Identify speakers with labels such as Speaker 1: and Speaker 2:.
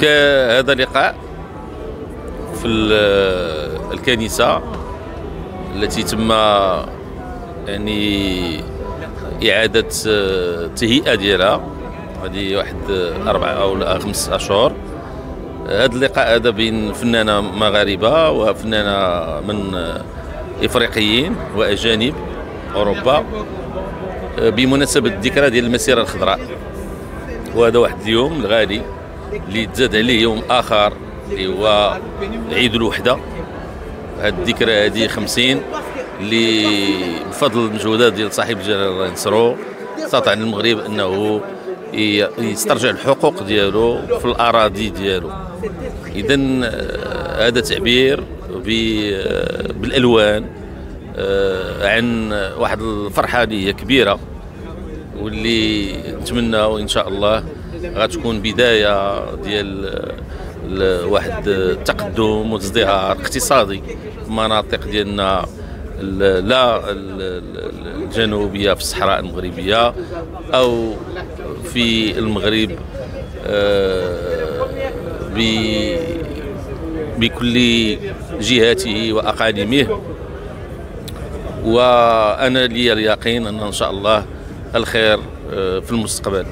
Speaker 1: دونك هذا لقاء في الكنيسة التي تم يعني إعادة التهيئة ديالها هذه واحد 4 أو 5 أشهر. هذا اللقاء هذا بين فنانة مغاربة وفنانة من إفريقيين وأجانب أوروبا بمناسبة الذكرى ديال المسيرة الخضراء، وهذا واحد اليوم الغالي اللي تزاد عليه يوم آخر اللي هو عيد الوحدة. هذه الذكرى هذه 50 اللي بفضل المجهودات ديال صاحب الجلالة الله ينصرو استطاع المغرب أنه يسترجع الحقوق ديالو في الأراضي ديالو. إذا هذا تعبير بالألوان عن واحد الفرحة اللي هي كبيرة، واللي نتمنى إن شاء الله غتكون بداية ديال واحد التقدم وازدهار اقتصادي في المناطق ديالنا لا الجنوبية في الصحراء المغربية أو في المغرب بكل جهاته وأقاليمه. وأنا لي اليقين أن إن شاء الله الخير في المستقبل.